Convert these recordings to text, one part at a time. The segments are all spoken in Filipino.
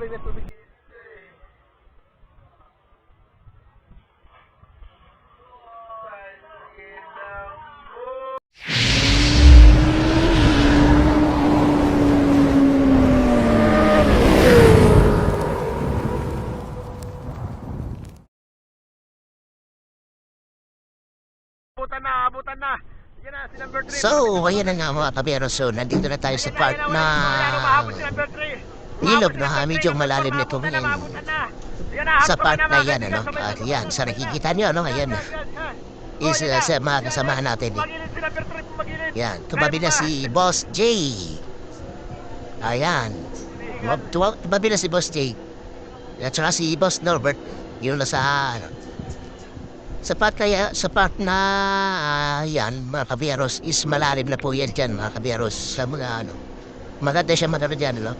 malamig na tubig. Abutan na. Yan na, si number 3. So, ayan na nga mga kabero. So, nandito na tayo sa part na ilog na medyo malalim nito ngayon. Sa part na yan, ano? At yan, sa nakikita nyo, ano? Ayan. Is sa mga kasamahan natin. Yan, tumabi na si Boss J. Ayan. Tumabi na si Boss J. At saka si Boss Norbert. Yun na sa, ano, sa part na yan, mga kaberos, is malalim na po yan dyan, mga kaberos. Sa mga ano, maganda siya maganda dyan, no?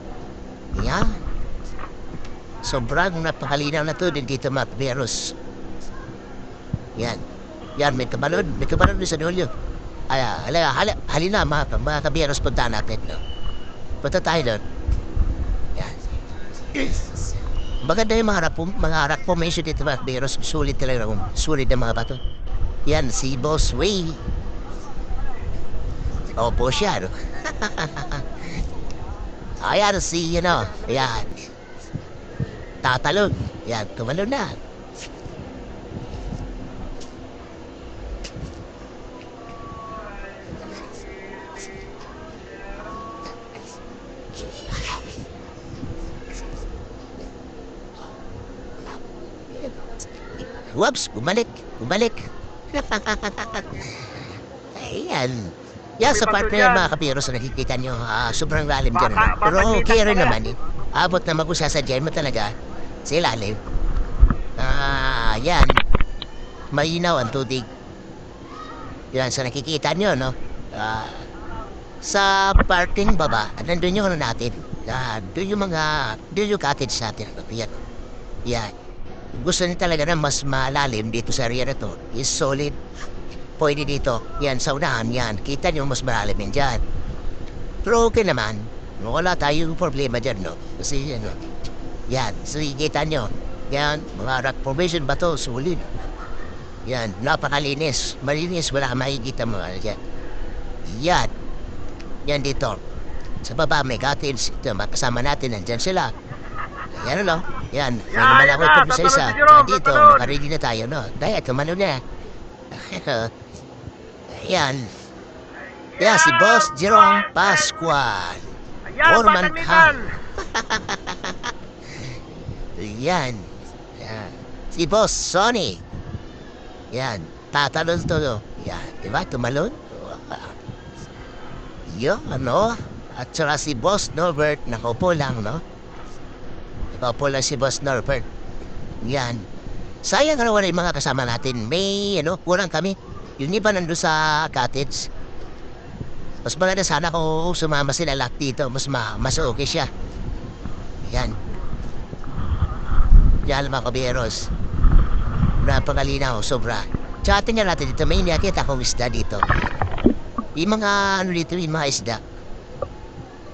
Yan. Sobrang napakalinaw na to din dito, mga kaberos. Yan. Yan, may kabalon din sa nulyo. Ay, halina, mga kaberos, punta natin, no? Punta tayo doon. Yan. Maganda yung mga rock formation dito, mga kaberos. Sulit talaga, sulit na mga bato. Yan, si Boss Way. Opo siya, no? Ayan, si, ayan. Tatalon. Yan, tumalon na. Whoops, bumalik. Ayan. Yan, sa part na yan, mga kapiros, nakikita nyo, sobrang lalim dyan. Pero okay rin naman, eh. Abot na magusasadyan mo talaga sa ilalim. Yan. Malinaw ang tubig. Yan, sa nakikita nyo, no? Sa parting baba, nandun yung ano natin. Doon yung cottage natin. Yan. Gusto niya talaga na mas malalim dito sa area na to is solid. Pwede dito. Yan, sa unahan, yan. Kita niyo mas malalim yan dyan. Pero okay naman. Wala tayong problema dyan, no? Kasi, yan. So, kita niyo. Yan, mga rock formation ba to? Solid. Yan, napakalinis. Malinis, wala kang makikita mo. Yan. Yan dito. Sa baba, may cottage. Ito, makasama natin. Nandyan sila. Yan, ano? Yan, may naman ako ito sa isa. Dito, makaredy na tayo, no? Dahil, tumano na. Yan. Yan, si Boss Jerome Pascual. Foreman Kang. Yan. Yan. Si Boss Sonny. Yan, tatalon to, no? Yan, diba? Tumalon. Yun, ano? At saka si Boss Norbert, nakaupo lang, no? Nakaupo lang si Boss Norbert. Yan. Sayang na wala yung mga kasama natin. May, kurang kami. Yung iba nandun sa cottage. Mas maganda sana kung sumama sila lahat dito. Mas okay siya. Yan. Yan mga kaberos. Napakalinaw, sobra. Tsaka tingnan natin dito. May nakita akong isda dito. Yung mga, dito, yung mga isda.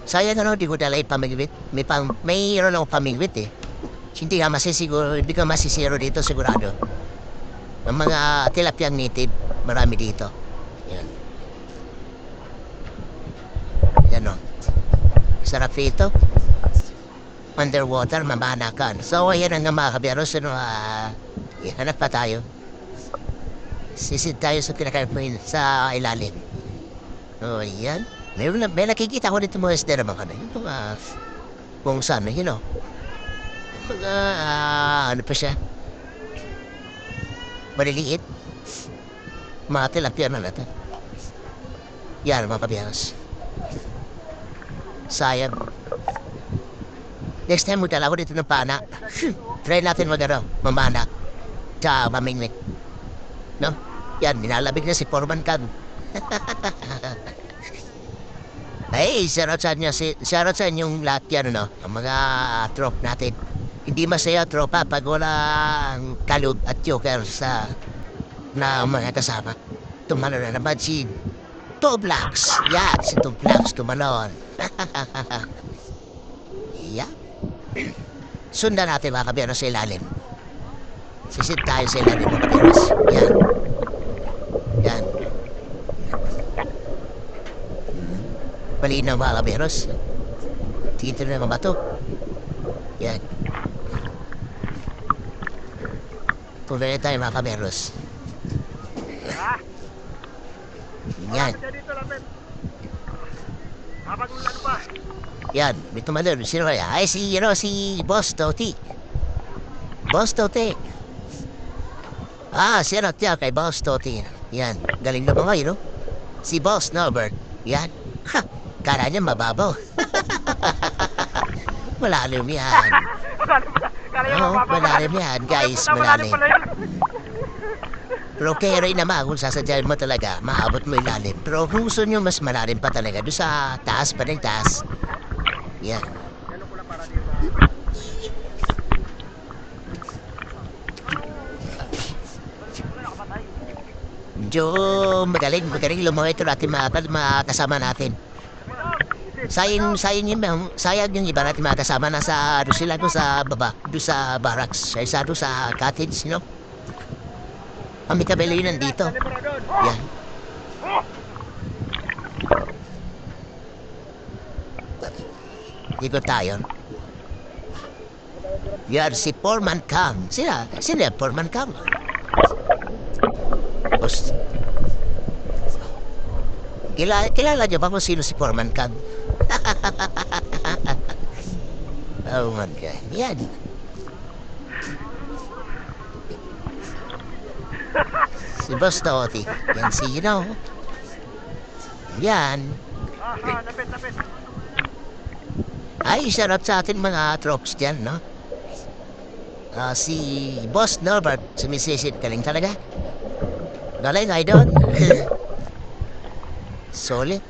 Sayang di ko dala ipamigwit. Mayroon akong pamigwit, eh. Hindi ka masisiro dito sigurado. Ang mga tilapiyang native, marami dito. Yan. Yan, no. Sarap ito. Underwater, mamanakan. So, ayan ang mga kaberos. Hanap pa tayo. Sisid tayo sa kinakain sa ilalim. O, yan. May nakikita ko dito mga isda naman ka na. Yung mga kung saan, mga, ano pa siya? Maliliit. Mga tilapia na natin. Yan, mga kabiyanas. Sayang. Next time, magdala ko dito ng pana. Try natin mamana. Tsaka mamingwit. No? Yan, nilalabig na si Foreman Kang. Ay, shoutout sa inyong lahat yan, ang mga trop natin. Hindi masaya tropa pag walang kalog at joker na mga kasama. Tumano na naman si Toblax. Yan, si Toblax tumanon. Yeah. Sundan natin mga kaberos sa ilalim. Sisit tayo sa ilalim mga kaberos. Yan. Yan. Malinaw mga kaberos. Dito na mga bato. Yan. Tuloy tayo mga kaberos. Ha? Yan. Siya dito lapit. Habang ulan pa. Yan. May tumalun. Sino kaya? Ay si Boss Toti. Boss Toti. Si ano tiya kay Boss Toti. Yan. Galing na mga yun, no? Si Boss Norbert. Yan. Ha! Kala niya mababaw. Malalim yan. Kala niya Oo, mababa. malalim yan, guys. Malalim. pala yun. Pero kaya rin naman kung sasadyain mo talaga, maabot mo ilalim. Pero kung gusto nyo mas malalim pa talaga, doon sa taas pa ng taas. Yan. Ganun ko lang para dito. Medyo magaling lumawi ito natin mga kasama natin. Sayang yung iba natin mga kasama nasa doon sila doon sa baba, doon sa barracks, sa doon sa cottage, you know? Kami kabelo yun nandito. Dali mo na doon. Yan. Ikot tayo. Yan si Foreman Kang. Sino yung Foreman Kang? Tapos, kilala niyo ba kung sino si Foreman Kang? Oh my God. Yan. Si Boss Toti. Yan si, you know. Yan. Lapit. Ay, sarap sa atin mga tropes dyan, no? Si Boss Norbert, sumisisid ka lang talaga. Galing, idol. Solid.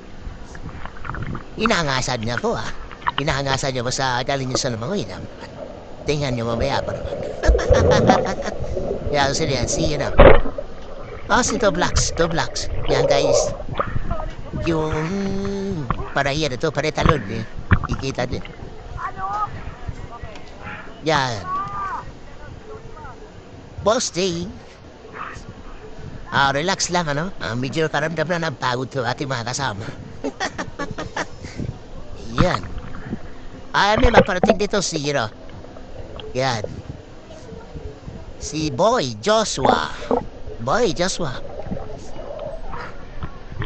Inahangasan niya po, ah. Inahangasan niya po sa galing niya sa lumangoy. Tingnan niyo mamaya pa naman. Yan, sila yan, si, you know. Si Toblax. Yan, guys. Yung parahiya na to, pare-talon, eh. Ikita din. Yan. Boss Day. Relax lang, ano? Medyo karamdam na ng pagod to ating mga kasama. Yan. May maparating dito si, you know. Yan. Si Boy Joshua.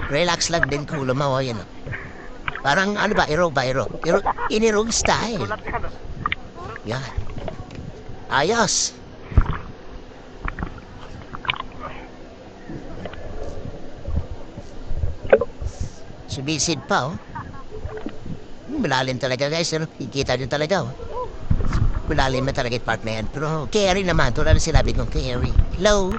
Relax lang din kung lumawa yan. Parang ano ba, iro. Inirog style. Gulat ka na. Yan. Ayos. Sumisid pa, oh. Malalim talaga, guys. Ano? Ikita nyo talaga, oh. Malalim na talaga yung part na yan. Pero carry naman. Tulad na sinabi kong carry. Low.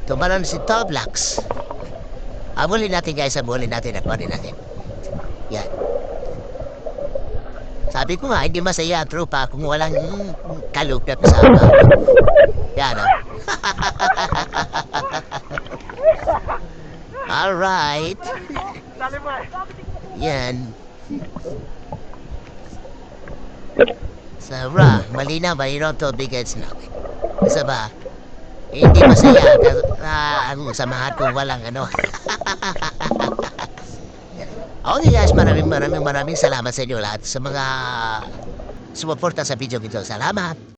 Tumalan si Toblax. Abulin natin, guys. Abulin natin. Yan. Sabi ko nga, hindi masaya ang tropa kung walang kalug na kasama. Yan, oh. Alright. Dali mo Yan. Sarah, malinaw ba yung tubig at sinabi? Isa ba? Hindi masaya ang samahan kung walang ano. Okay guys, maraming salamat sa inyo lahat sa mga sumuporta sa video ito. Salamat!